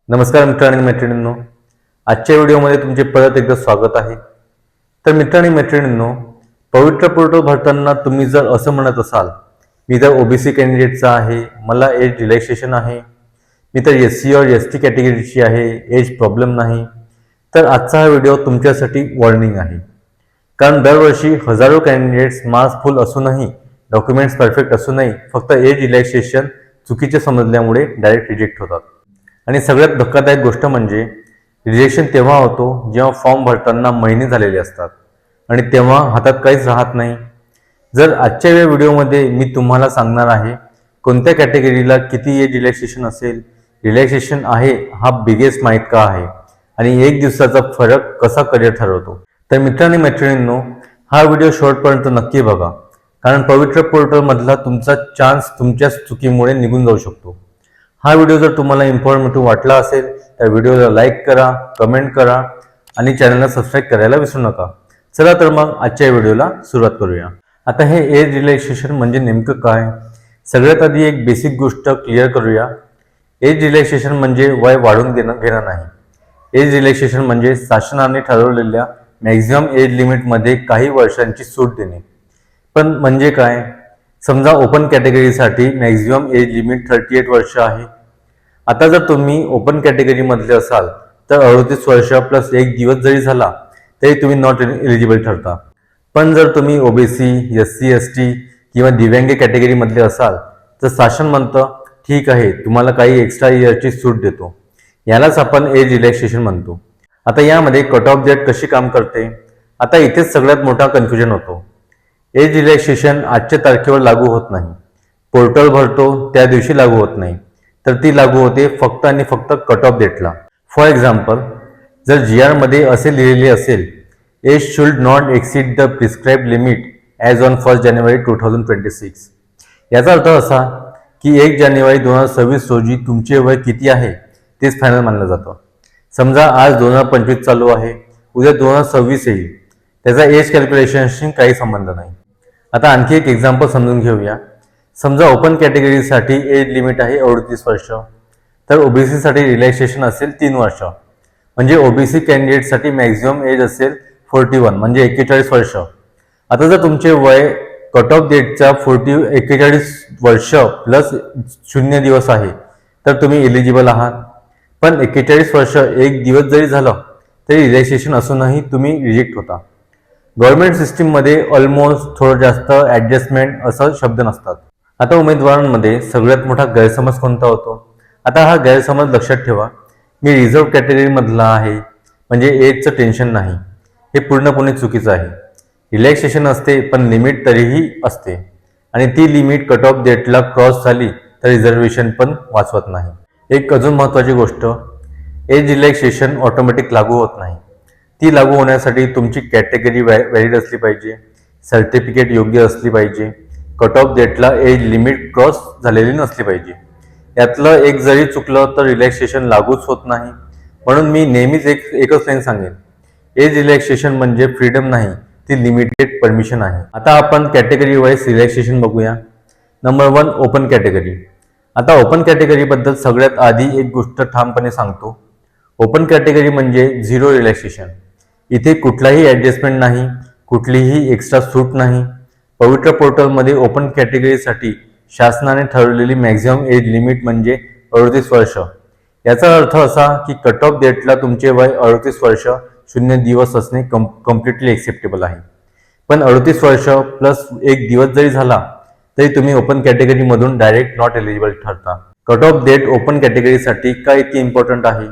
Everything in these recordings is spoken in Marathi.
नमस्कार मित्र आणि मैत्रिणींनो, आजच्या व्हिडिओमध्ये तुमचे परत एकदा स्वागत आहे. तर मित्र आणि मैत्रिणींनो, पवित्र पोर्टल भरताना तुम्ही जर असं म्हणत असाल, मी तर ओबीसी कॅन्डिडेटचा आहे, मला एज रिलॅक्सेशन आहे, मी तर SC और ST कॅटेगरीची आहे, एज प्रॉब्लेम नाही, तर आजचा हा व्हिडिओ तुमच्यासाठी वॉर्निंग आहे. कारण दरवर्षी हजारो कॅन्डिडेट्स मार्क्स फुल असूनही, डॉक्युमेंट्स परफेक्ट असूनही फक्त एज रिलॅक्सेशन चुकीचे समजल्यामुळे डायरेक्ट रिजेक्ट होतात. आणि सगळ्यात धक्कादायक गोष्ट म्हणजे रिजेक्शन तेव्हा होतो जेव्हा फॉर्म भरताना महिने झालेले असतात आणि तेव्हा हातात काहीच राहत नाही. जर आजच्या या व्हिडिओमध्ये मी तुम्हाला सांगणार आहे कोणत्या कॅटेगरीला किती एज रिलॅक्सेशन असेल, रिलॅक्सेशन आहे हा बिगेस्ट माहीत का आहे आणि एक दिवसाचा फरक कसा करिअर ठरवतो. तर मित्रांनी मैत्रिणींनो, हा व्हिडिओ शेवटपर्यंत नक्की बघा, कारण पवित्र पोर्टलमधला तुमचा चान्स तुमच्या चुकीमुळे निघून जाऊ शकतो. हा व्हिडिओ जर तुम्हाला इन्फॉर्मेटिव्ह वाटला असेल तर व्हिडिओला लाईक करा, कमेंट करा आणि चॅनलला सबस्क्राईब करायला विसरू नका. चला तर मग आजच्या व्हिडिओला सुरुवात करूया. आता हे एज रिलॅक्सेशन म्हणजे नेमकं काय? सगळ्यात आधी एक बेसिक गोष्ट क्लिअर करूया. एज रिलॅक्सेशन म्हणजे वय वाढून घेणं नाही. एज रिलॅक्सेशन म्हणजे शासनाने ठरवलेल्या मॅक्झिमम एज लिमिटमध्ये काही वर्षांची सूट देणे. पण म्हणजे काय? समजा ओपन कॅटेगरीसाठी मॅक्झिमम एज लिमिट 38 वर्ष आहे. आता जर तुम्ही ओपन कॅटेगरीमधले असाल तर 38 वर्ष प्लस 1 दिवस जरी झाला तरी तुम्ही नॉट एलिजिबल ठरता. पण जर तुम्ही ओबीसी, SC ST किंवा दिव्यांग कॅटेगरीमधले असाल तर शासन म्हणतं ठीक आहे, तुम्हाला काही एक्स्ट्रा इयरची सूट देतो. यालाच आपण एज रिलॅक्सेशन म्हणतो. आता यामध्ये कट ऑफ डेट कशी काम करते? आता इथेच सगळ्यात मोठा कन्फ्युजन होतो. एज रिलॅक्सेशन आजच्या तारखेवर लागू होत नाही. पोर्टल भरतो त्या दिवशी लागू होत नाही, तर ती लागू होते फक्त आणि फक्त कट ऑफ डेटला. फॉर एक्झाम्पल, जर GR मध्ये असे लिहिलेले असेल, age should not exceed the prescribed limit as on 1 January 2026. याचा अर्थ असा की 1 जानेवारी 2026 रोजी तुमचे वय किती आहे तेच फायनल मानलं जातं. समजा आज 2025 चालू आहे, उद्या 2026 येईल, त्याचा एज कॅल्क्युलेशनशी काही संबंध नाही. आता आणखी एक एक्झाम्पल समजून घेऊया. समजा ओपन कॅटेगरीसाठी एज लिमिट आहे 38 वर्ष, तर ओबीसीसाठी रिलॅक्सेशन असेल 3 वर्ष. म्हणजे ओबीसी कॅन्डिडेटसाठी मॅक्झिमम एज असेल 41 म्हणजे 41 वर्ष. आता जर तुमचे वय कट ऑफ डेटचा 41 वर्ष प्लस 0 दिवस आहे तर तुम्ही एलिजिबल आहात. पण 41 वर्ष 1 दिवस जरी झालं तरी रिलॅक्सेशन असूनही तुम्ही रिजेक्ट होता. गव्हर्नमेंट सिस्टीममध्ये ऑलमोस्ट थोडं जास्त ॲडजस्टमेंट असं शब्द नसतात. आता उमेदवारांमध्ये सगळ्यात मोठा गैरसमज कोणता होतो? आता हा गैरसमज लक्षात ठेवा. मी रिझर्व्ह कॅटेगरीमधला आहे म्हणजे एजचं टेन्शन नाही. हे पूर्णपणे चुकीचं आहे. रिलॅक्सेशन असते पण लिमिट तरीही असते आणि ती लिमिट कट ऑफ डेटला क्रॉस झाली तर रिझर्वेशन पण वाचवत नाही. एक अजून महत्त्वाची गोष्ट, एज रिलॅक्सेशन ऑटोमॅटिक लागू होत नाही. ती लागू होण्यासाठी तुमची कॅटेगरी व्हॅलिड असली पाहिजे, सर्टिफिकेट योग्य असली पाहिजे, कट ऑफ डेटला एज लिमिट क्रॉस झालेली नसली पाहिजे. यातलं एक जरी चुकलं तर रिलॅक्सेशन लागूच होत नाही. म्हणून मी नेहमीच एकच लाईन सांगेन, एज रिलॅक्सेशन म्हणजे फ्रीडम नाही, ती लिमिटेड परमिशन आहे. आता आपण कॅटेगरी वाईज रिलॅक्सेशन बघूया. Number 1, open category. आता ओपन कॅटेगरीबद्दल सगळ्यात आधी एक गोष्ट ठामपणे सांगतो. ओपन कॅटेगरी म्हणजे झिरो रिलॅक्सेशन. इथे कुठलाही ॲडजस्टमेंट नाही, कुठलीही एक्स्ट्रा सूट नाही. पवित्र पोर्टलमध्ये ओपन कॅटेगरीसाठी शासनाने ठरवलेली मॅक्झिमम एज लिमिट म्हणजे 38 वर्ष. याचा अर्थ असा की कट ऑफ डेटला तुमचे वय 38 वर्ष 0 दिवस असणे कम्प्लिटली एक्सेप्टेबल आहे. पण 38 वर्ष प्लस 1 दिवस जरी झाला तरी तुम्ही ओपन कॅटेगरीमधून डायरेक्ट नॉट एलिजिबल ठरता. कट ऑफ डेट ओपन कॅटेगरीसाठी का इतकी इम्पॉर्टंट आहे?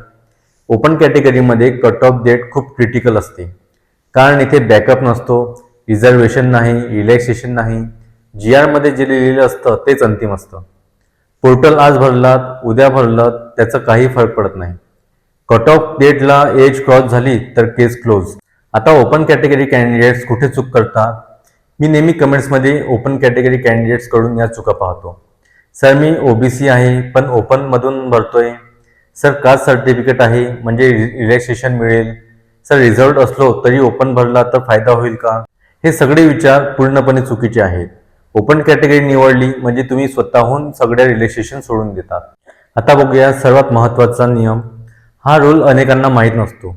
ओपन कॅटेगरीमध्ये कट ऑफ डेट खूप क्रिटिकल असते, कारण इथे बॅकअप नसतो, रिझर्वेशन नाही, रिलॅक्सेशन नाही. GR मध्ये जे लिहिलेलं असतं तेच अंतिम असतं. पोर्टल आज भरलात, उद्या भरलात, त्याचा काही फरक पडत नाही. कट ऑफ डेटला एज क्रॉस झाली तर केस क्लोज. आता ओपन कॅटेगरी कॅन्डिडेट्स कुठे चूक करतात? मी नेहमी कमेंट्समध्ये ओपन कॅटेगरी कॅन्डिडेट्स कडून या चुका पाहतो. सर मी ओबीसी आहे पण ओपनमधून भरतोय. सर कास्ट सर्टिफिकेट आहे म्हणजे रिलॅक्सेशन मिळेल. सर रिझर्व्ड असलो तरी ओपन भरला तर फायदा होईल का? हे सगळे विचार पूर्णपणे चुकीचे आहेत. ओपन कॅटेगरी निवडली म्हणजे तुम्ही स्वतःहून सगळ्या रिलॅक्सेशन सोडून देतात. आता बघूया सर्वात महत्त्वाचा नियम. हा रूल अनेकांना माहीत नसतो.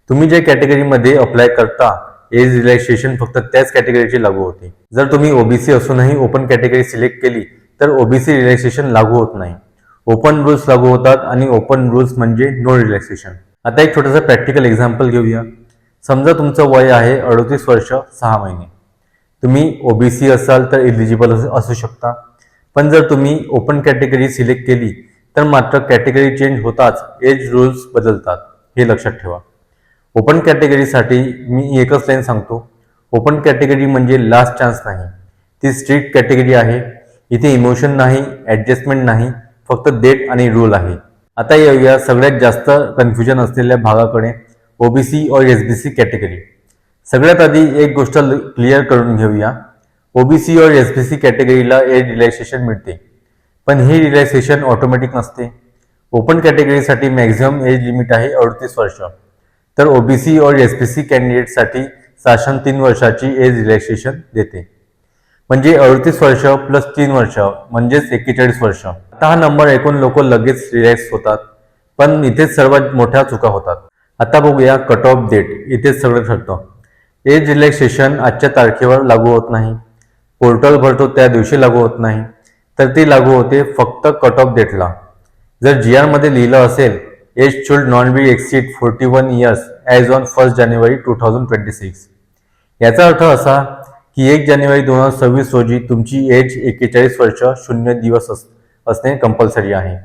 तुम्ही ज्या कॅटेगरीमध्ये अप्लाय करता एज रिलॅक्सेशन फक्त त्याच कॅटेगरीची लागू होते. जर तुम्ही ओबीसी असूनही ओपन कॅटेगरी सिलेक्ट केली तर ओबीसी रिलॅक्सेशन लागू होत नाही. ओपन रूल्स लागू होतात आणि ओपन रूल्स म्हणजे नो रिलॅक्सेशन. आता एक छोटंसं प्रॅक्टिकल एक्झाम्पल घेऊया. समजा तुमचं वय आहे 38 वर्ष 6 महिने. तुम्ही ओबीसी असाल तर इलिजिबल असू शकता. पण जर तुम्ही ओपन कॅटेगरी सिलेक्ट केली तर मात्र कॅटेगरी चेंज होताच एज रूल्स बदलतात, हे लक्षात ठेवा. ओपन कॅटेगरीसाठी मी एकच लाईन सांगतो. ओपन कॅटेगरी म्हणजे लास्ट चान्स नाही, ती स्ट्रिक्ट कॅटेगरी आहे. इथे इमोशन नाही, ॲडजस्टमेंट नाही, फक्त डेट आणि रूल आहे. आता येऊया सगळ्यात जास्त कन्फ्युजन असलेल्या भागाकडे, ओबीसी और एसबीसी कॅटेगरी. सगळ्यात आधी एक गोष्ट क्लिअर करून घेऊया. ओबीसी और एसबीसी कॅटेगरीला एज रिलॅक्सेशन मिळते, पण ही रिलॅक्सेशन ऑटोमॅटिक नसते. ओपन कॅटेगरीसाठी मॅक्झिमम एज लिमिट आहे 38 वर्ष, तर ओबीसी और एसबीसी कॅन्डिडेटसाठी शासन 3 वर्षाची एज रिलॅक्सेशन देते. म्हणजे 38 वर्ष प्लस 3 वर्ष म्हणजेच 41 वर्ष. आता हा नंबर ऐकून लोक लगेच रिलॅक्स होतात, पण इथेच सर्वात मोठ्या चुका होतात. आता बघूया कट ऑफ डेट. इथेच सगळं ठरतं. एज रिलॅक्सेशन आजच्या तारखेवर लागू होत नाही, पोर्टल भरतो त्या दिवशी लागू होत नाही, तर ती लागू होते फक्त कट ऑफ डेटला. जर जी मध्ये लिहिलं असेल age should not be exceed 41 years as on 1 January 2026, याचा अर्थ असा की 1 जानेवारी 2026 रोजी तुमची एज 41 वर्ष 0 दिवस असणे कंपल्सरी आहे.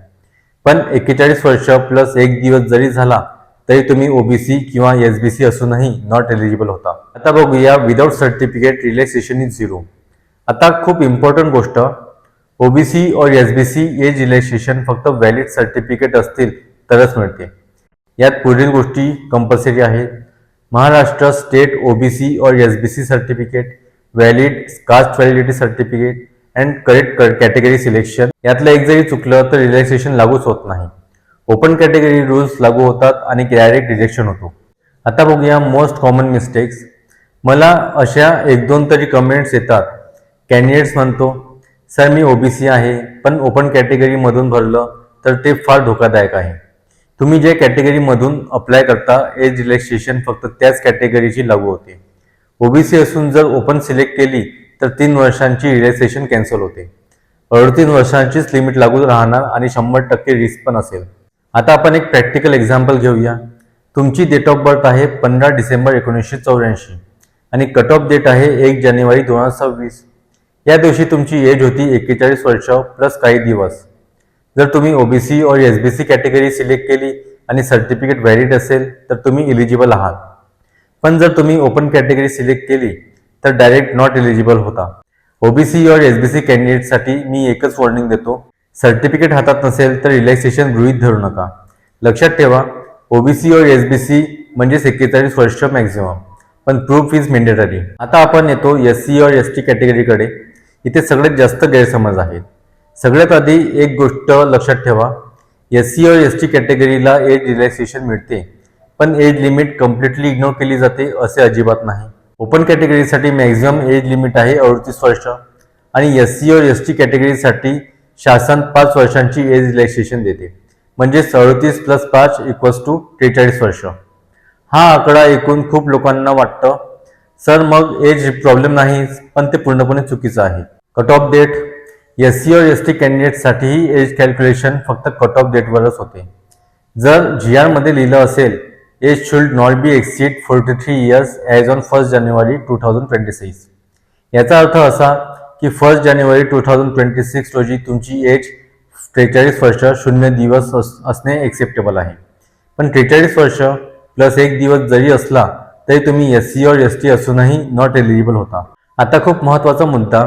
पण 41 वर्ष प्लस 1 दिवस जरी झाला तरी तुम्ही ओबीसी किंवा एसबीसी असूनही नॉट एलिजिबल होता. आता बघूया विदाउट सर्टिफिकेट रिलॅक्सेशन इज 0. आता खूप इम्पॉर्टंट गोष्ट, ओबीसी और एसबीसी एज रिलॅक्सेशन फक्त व्हॅलिड सर्टिफिकेट असतील तरच मिळते. यात पुढील गोष्टी कंपल्सरी आहेत. महाराष्ट्र स्टेट ओबीसी और SBC certificate, valid caste validity certificate and correct category selection. यातलं एक जरी चुकलं तर रिलॅक्सेशन लागूच होत नाही. ओपन कॅटेगरी रूल्स लागू होतात आणि डायरेक्ट रिजेक्शन होतो. आता बघूया मोस्ट कॉमन मिस्टेक्स. मला अशा 1-2 तरी कमेंट्स येतात. कॅन्डिडेट्स म्हणतो, सर मी ओबीसी आहे पण ओपन कॅटेगरीमधून भरलं तर ते फार धोकादायक आहे. तुम्ही जे कॅटेगरीमधून अप्लाय करता एज रिलॅक्सेशन फक्त त्याच कॅटेगरीची लागू होते. ओबीसी असून जर ओपन सिलेक्ट केली तर 3 वर्षांची रिलॅक्सेशन कॅन्सल होते. 38 वर्षांचीच लिमिट लागू राहणार आणि 100% रिस्क पण असेल. आता आपण एक प्रॅक्टिकल एक्झाम्पल घेऊया. तुमची डेट ऑफ बर्थ आहे 15 डिसेंबर 1984 आणि कट ऑफ डेट आहे 1 जानेवारी 2026. या दिवशी तुमची एज होती 41 वर्ष प्लस काही दिवस. जर तुम्ही ओबीसी और एसबीसी कॅटेगरी सिलेक्ट केली आणि सर्टिफिकेट व्हॅलिड असेल तर तुम्ही इलिजिबल आहात. पण जर तुम्ही ओपन कॅटेगरी सिलेक्ट केली तर डायरेक्ट नॉट एलिजिबल होता. ओबीसी और एसबीसी कॅन्डिडेटसाठी मी एकच वॉर्निंग देतो, सर्टिफिकेट हातात नसेल तर रिलॅक्सेशन गृहीत धरू नका. लक्षात ठेवा, ओबीसी और एसबीसी म्हणजे 41 वर्ष मॅक्झिमम, पण प्रूफ इज मेंडेटरी. आता आपण येतो एससी और एसटी कॅटेगरीकडे. इथे सगळ्यात जास्त गैरसमज आहेत. सगळ्यात आधी एक गोष्ट लक्षात ठेवा, एससी और एसटी कॅटेगरीला एज रिलॅक्सेशन मिळते, पण एज लिमिट कम्प्लिटली इग्नोर केली जाते असे अजिबात नाही. ओपन कॅटेगरीसाठी मॅक्झिमम एज लिमिट आहे 38 वर्ष आणि एससी और एसटी कॅटेगरीसाठी शासन 5 वर्षांची एज रिलॅक्सेशन देते. म्हणजे 38 + 5 = 43 वर्ष. हा आकडा ऐकून खूप लोकांना वाटतं, सर मग एज प्रॉब्लेम नाही, पण ते पूर्णपणे चुकीचं आहे. Cut off date. एससी और एसटी कॅन्डिडेटसाठीही एज कॅल्क्युलेशन फक्त कट ऑफ डेटवरच होते. जर जी मध्ये लिहिलं असेल age should not be exceed 43 years as on 1 January 2026, याचा अर्थ असा की 1 जानेवारी 2026 रोजी तुमची एज 43 वर्ष 0 दिवस असणे एक्सेप्टेबल आहे. पण 43 वर्ष प्लस 1 दिवस जरी असला तरी तुम्ही एससी और एसटी असूनही नॉट एलिजिबल होता. आता खूप महत्त्वाचा मुद्दा,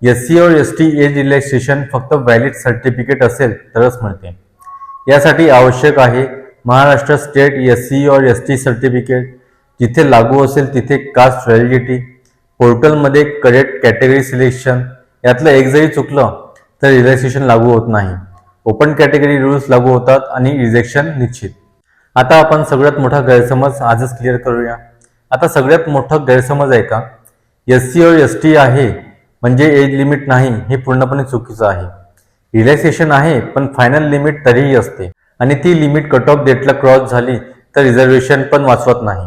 एससी और एसटी एज रिलॅक्सेशन फक्त व्हॅलिड सर्टिफिकेट असेल तरच मिळते. यासाठी आवश्यक आहे महाराष्ट्र स्टेट एससी और एसटी सर्टिफिकेट, जिथे लागू असेल तिथे कास्ट व्हॅलिडिटी, पोर्टलमध्ये करेक्ट कॅटेगरी सिलेक्शन. यातलं एक जरी चुकलं तर रिलॅक्सेशन लागू होत नाही. ओपन कॅटेगरी रूल्स लागू होतात आणि रिजेक्शन निश्चित. आता आपण सगळ्यात मोठा गैरसमज आजच क्लिअर करूया. आता सगळ्यात मोठा गैरसमज आहे का, एससी और एसटी आहे म्हणजे एज लिमिट नाही, हे पूर्णपणे चुकीचं आहे. रिलॅक्सेशन आहे पण फायनल लिमिट तरीही असते. आणि ती लिमिट कट ऑफ डेटला क्रॉस झाली तर रिझर्वेशन पण वाचवत नाही.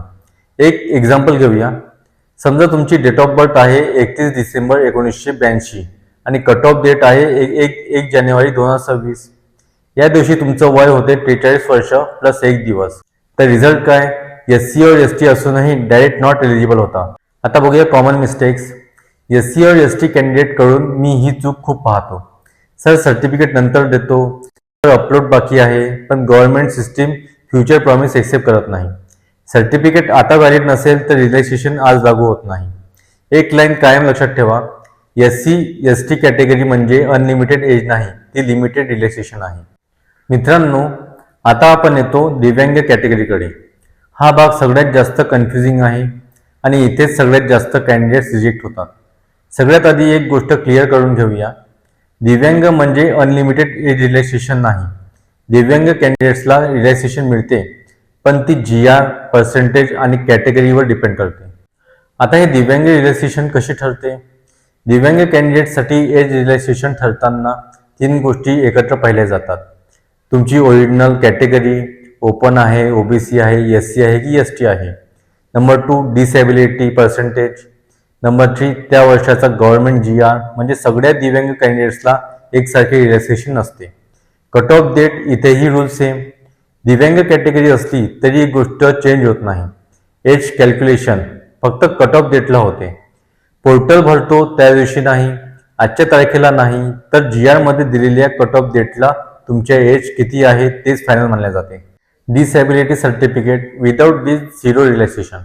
एक एक्झाम्पल घेऊया. समजा तुमची डेट ऑफ बर्थ आहे 31 डिसेंबर 1982 आणि कट ऑफ डेट आहे 1 जानेवारी 2026. या दिवशी तुमचं वय होते 43 वर्ष प्लस 1 दिवस. तर रिझल्ट काय? SC और ST असूनही डायरेक्ट नॉट एलिजिबल होता. आता बघूया कॉमन मिस्टेक्स. SC और ST कॅन्डिडेट कडून मी ही चूक खूप पाहतो. सर सर्टिफिकेट नंतर देतो, सर अपलोड बाकी आहे, पण government system future promise accept करत नाही. सर्टिफिकेट आता व्हॅलिड नसेल तर रिलॅक्सेशन आज लागू होत नाही. एक लाईन कायम लक्षात ठेवा, SC ST कॅटेगरी म्हणजे अनलिमिटेड एज नाही, ती लिमिटेड रिलॅक्सेशन आहे. मित्रांनो, आता आपण येतो दिव्यांग कॅटेगरीकडे. हा भाग सगळ्यात जास्त कन्फ्युजिंग आहे आणि इथेच सगळ्यात जास्त कॅन्डिडेट्स रिजेक्ट होतात. सगळ्यात आधी एक गोष्ट क्लिअर करून घेऊया. दिव्यांग म्हणजे अनलिमिटेड एज रिलॅक्सेशन नाही. दिव्यांग कॅन्डिडेट्सला रिलॅक्सेशन मिळते, पण ती GR, पर्सेंटेज आणि कॅटेगरीवर डिपेंड करते. आता हे दिव्यांग रिलॅक्सेशन कशी ठरते? दिव्यांग कॅन्डिडेटसाठी एज रिलॅक्सेशन ठरताना 3 गोष्टी एकत्र पाहिल्या जातात. तुमची ओरिजिनल कॅटेगरी ओपन आहे, OBC आहे, SC आहे की ST आहे. Number 2 disability percentage. नंबर 3 त्या वर्षाचा गव्हर्नमेंट GR. म्हणजे सगळ्या दिव्यांग कॅन्डिडेट्सला एकसारखे रिलॅक्सेशन नसते. कट ऑफ डेट इथेही रूल सेम. दिव्यांग कॅटेगरी असली तरी ही गोष्ट चेंज होत नाही. एज कॅल्क्युलेशन फक्त कट ऑफ डेटला होते. पोर्टल भरतो त्या दिवशी नाही, आजच्या तारखेला नाही, तर GR मध्ये दिलेल्या कट ऑफ डेटला तुमच्या एज किती आहे तेच फायनल मानले जाते. डिसॅबिलिटी सर्टिफिकेट विदाउट दिस झिरो रिलॅक्सेशन.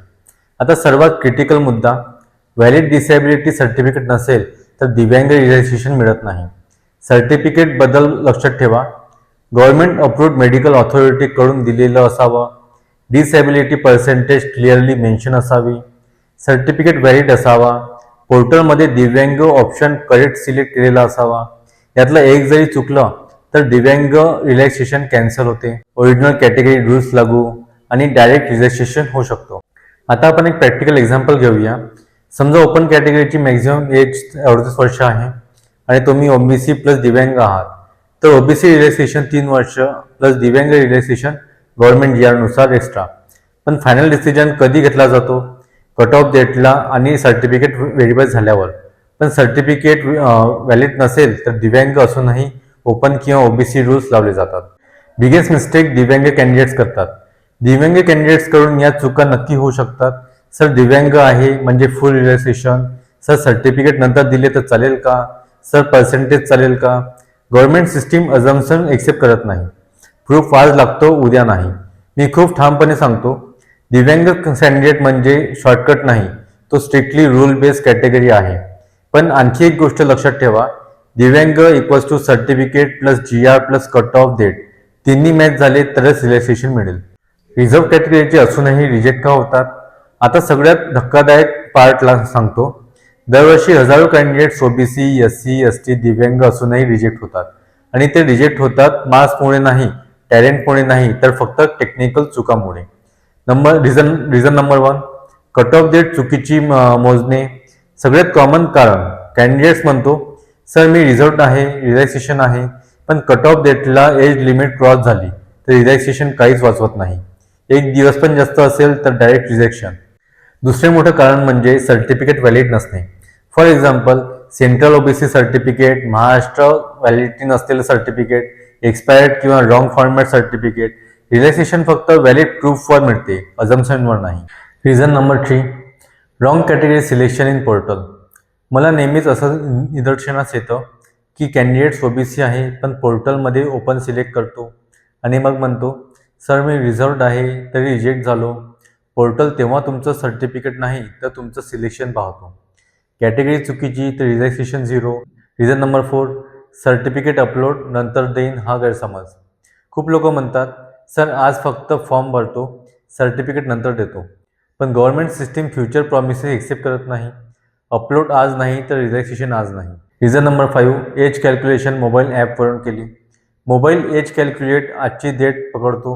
आता सर्वात क्रिटिकल मुद्दा, व्हॅलिड डिसॅबिलिटी सर्टिफिकेट नसेल तर दिव्यांग रिलॅक्सेशन मिळत नाही. सर्टिफिकेट बद्दल लक्षात ठेवा, गव्हर्नमेंट अप्रूव्ड मेडिकल ऑथॉरिटी कडून दिलेलं असावं. डिसॅबिलिटी पर्सेंटेज क्लिअरली मेन्शन असावी. सर्टिफिकेट व्हॅलिड असावा. पोर्टलमध्ये दिव्यांग ऑप्शन करेक्ट सिलेक्ट केलेला असावा. यातलं एक जरी चुकलं तर दिव्यांग रिलॅक्सेशन कॅन्सल होते, ओरिजिनल कॅटेगरी रूल्स लागू आणि डायरेक्ट रिलॅक्सेशन होऊ शकतो. आता आपण एक प्रॅक्टिकल एक्झाम्पल घेऊया. समजा ओपन कॅटेगरीची मॅक्झिमम एज 38 वर्ष आहे आणि तुम्ही OBC प्लस दिव्यांग आहात, तर OBC रिलॅक्सेशन 3 वर्ष प्लस दिव्यांग रिलॅक्सेशन गव्हर्नमेंट GR नुसार एक्स्ट्रा. पण फायनल डिसिजन कधी घेतला जातो? कट ऑफ डेटला आणि सर्टिफिकेट व्हेरीफाय झाल्यावर. पण सर्टिफिकेट व्हॅलिड नसेल तर दिव्यांग असूनही ओपन किंवा OBC रूल्स लावले जातात. बिगेस्ट मिस्टेक दिव्यांग कॅन्डिडेट्स करतात. दिव्यांग कॅन्डिडेट्स कडून या चुका नक्की होऊ शकतात. सर दिव्यांग आहे म्हणजे फुल रिलॅक्सेशन. सर सर्टिफिकेट नंतर दिले तर चालेल का? सर पर्सेंटेज चालेल का? गव्हर्नमेंट सिस्टीम अझम्पशन एक्सेप्ट करत नाही. प्रूफ आज लागतो, उद्या नाही. मी खूप ठामपणे सांगतो, दिव्यांग कॅन्डिडेट म्हणजे शॉर्टकट नाही, तो स्ट्रिक्टली रूल बेस्ड कॅटेगरी आहे. पण आणखी एक गोष्ट लक्षात ठेवा, दिव्यांग equals to certificate plus GR plus cut off date. तिन्ही मॅच झाले तरच रिलॅक्सेशन मिळेल. रिझर्व्ह कॅटेगरीचे असूनही रिजेक्ट का होतात? आता सगळ्यात धक्कादायक पार्टला सांगतो. दरवर्षी हजारो कॅन्डिडेट्स OBC, SC, ST दिव्यांग असूनही रिजेक्ट होतात. आणि ते रिजेक्ट होतात मार्क्समुळे नाही, टॅलेंटमुळे नाही, तर फक्त टेक्निकल चुकामुळे. Reason number 1, cut off date चुकीची मोजणे. सगळ्यात कॉमन कारण, कॅन्डिडेट्स म्हणतो सर मी रिझल्ट आहे, रिलॅक्सेशन आहे, पण कट ऑफ डेटला एज लिमिट क्रॉस झाली तर रिलॅक्सेशन काहीच वाचवत नाही. 1 दिवस पण जास्त असेल तर डायरेक्ट रिजेक्शन. दुसरे मोठं कारण म्हणजे सर्टिफिकेट व्हॅलिड नसणे. For example, central OBC certificate, Maharashtra validity नसलेलं सर्टिफिकेट, एक्सपायर्ड किंवा रॉंग फॉर्मॅट सर्टिफिकेट. रिलॅक्सेशन फक्त व्हॅलिड प्रूफवर मिळते, अझम्पशनवर नाही. Reason number 3, wrong category selection in portal. मला नेहमीच असं निदर्शनास येतं की कॅन्डिडेट्स OBC आहे पण पोर्टलमध्ये ओपन सिलेक्ट करतो आणि मग म्हणतो सर मी रिझर्व्ड आहे तरी रिजेक्ट झालो. पोर्टल तेव्हा तुमचं सर्टिफिकेट नाही तर तुमचं सिलेक्शन पाहतो. कॅटेगरी चुकीची तर relaxation 0. Reason number 4, certificate upload नंतर देईन हा गैरसमज. खूप लोक म्हणतात सर आज फक्त फॉर्म भरतो, सर्टिफिकेट नंतर देतो. पण government system future promises accept करत नाही. अपलोड आज नाही तर रिलॅक्सेशन आज नाही. Reason number 5, age calculation mobile ॲपवरून केली. मोबाईल एज कॅल्क्युलेट आजची डेट पकडतो,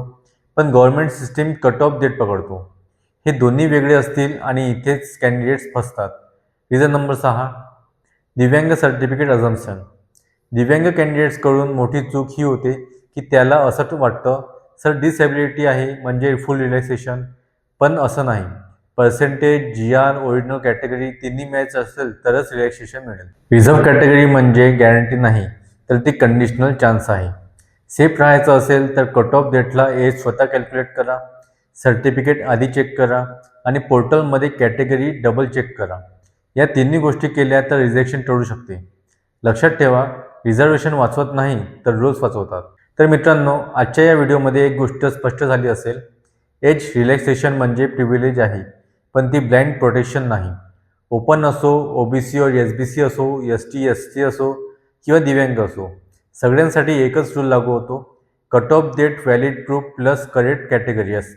पण government system cut off date पकडतो. हे दोन्ही वेगळे असतील आणि इथेच कॅन्डिडेट्स फसतात. रिझन नंबर 6, दिव्यांग सर्टिफिकेट अझम्पशन. दिव्यांग कॅन्डिडेट्सकडून मोठी चूक ही होते की त्याला असं वाटतं सर डिसेबिलिटी आहे म्हणजे फुल रिलॅक्सेशन, पण असं नाही. पर्सेंटेज, GR, ओरिजिनल कॅटेगरी तिन्ही मॅच असेल तरच रिलॅक्सेशन मिळेल. रिझर्व्ह कॅटेगरी म्हणजे गॅरंटी नाही, तर ती कंडिशनल चान्स आहे. सेफ राहायचं असेल तर कट ऑफ डेटला एज स्वतः कॅल्क्युलेट करा, सर्टिफिकेट आधी चेक करा आणि पोर्टलमध्ये कॅटेगरी डबल चेक करा. या तिन्ही गोष्टी केल्या तर रिजेक्शन टळू शकते. लक्षात ठेवा, रिझर्वेशन वाचवत नाही तर रूल्स वाचवतात. तर मित्रांनो, आजच्या या व्हिडिओमध्ये एक गोष्ट स्पष्ट झाली असेल, एज रिलॅक्सेशन म्हणजे प्रिव्हिलेज आहे, पण ती ब्लाइंड प्रोटेक्शन नाही. ओपन असो, OBC और SBC असो, ST SC असो किंवा दिव्यांग असो, सगळ्यांसाठी एकच रूल लागू होतो. Cut off date, valid proof plus correct categories.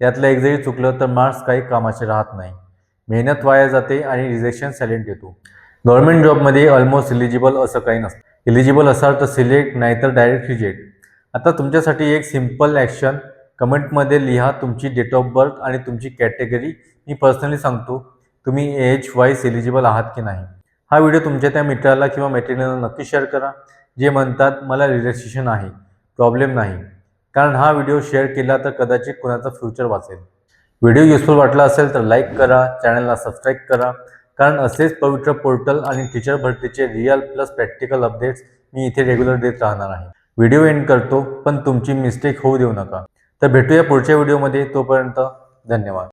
यातलं एक जरी चुकलं तर मार्क्स काही कामाचे राहत नाही, मेहनत वाया जाते आणि रिजेक्शन सायलेंट येतो. गव्हर्नमेंट जॉबमध्ये ऑलमोस्ट इलिजिबल असं काही नसतं. इलिजिबल असाल तर सिलेक्ट, नाहीतर डायरेक्ट रिजेक्ट. आता तुमच्यासाठी एक सिम्पल ॲक्शन, कमेंटमध्ये लिहा तुमची डेट ऑफ बर्थ आणि तुमची कॅटेगरी. मी पर्सनली सांगतो तुम्ही एज वाईज एलिजिबल आहात की नाही. हा व्हिडिओ तुमच्या त्या मित्राला किंवा मैत्रिणीला नक्की शेअर करा जे म्हणतात मला रिलॅक्सेशन आहे, प्रॉब्लेम नाही. कारण हा व्हिडिओ शेअर केला तर कदाचित कोणाचा फ्युचर वाचेल. व्हिडिओ युजफुल वाटला असेल तर लाईक करा, चॅनलला सबस्क्राईब करा, कारण असेच पवित्र पोर्टल आणि टीचर भरतीचे रिअल प्लस प्रॅक्टिकल अपडेट्स मी इथे रेग्युलर देत राहणार आहे. व्हिडिओ एंड करतो, पण तुमची मिस्टेक होऊ देऊ नका. तर भेटूया पुढच्या व्हिडिओमध्ये. तोपर्यंत धन्यवाद.